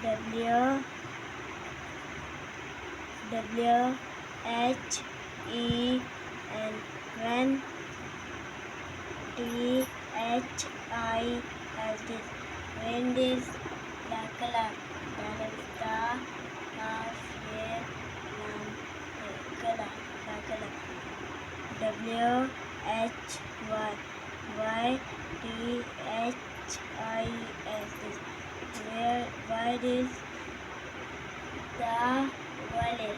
W W H E N T H I S this. Wind is the color. That is the half year color. The color. W H Y T H I S this. Where is the valley.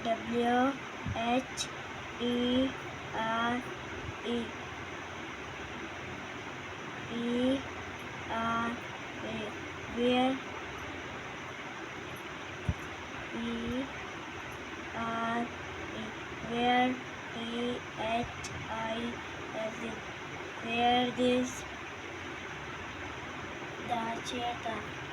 W H E R E E R E where E R E where T H I S E where this the cheetah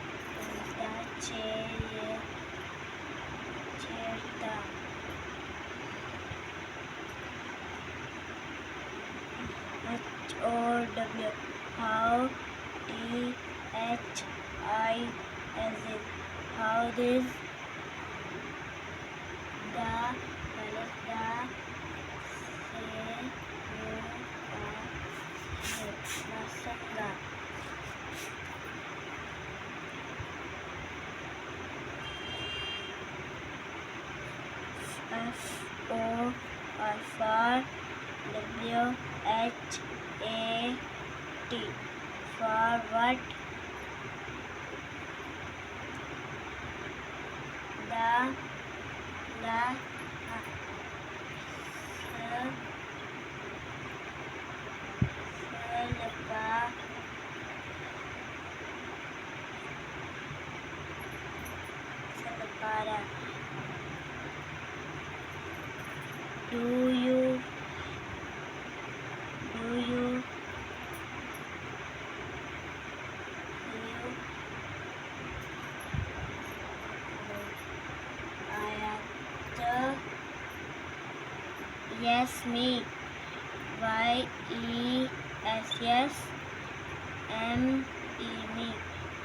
H-O-W how T-H-I-S-E how this the masanga F-O for W-H-A-T for what para do you yes me Y-E-S yes M-E me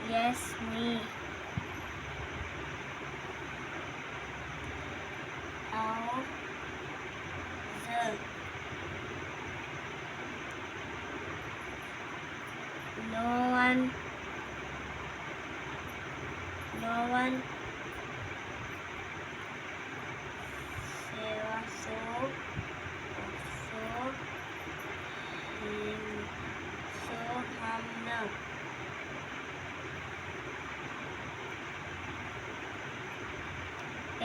yes me how the no one so हम न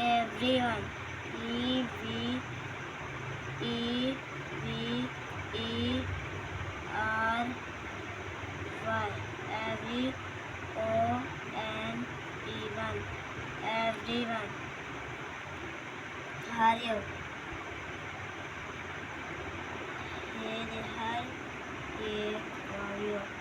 everyone E-V-E-R-Y every O-N-E-one everyone hurry up here how are you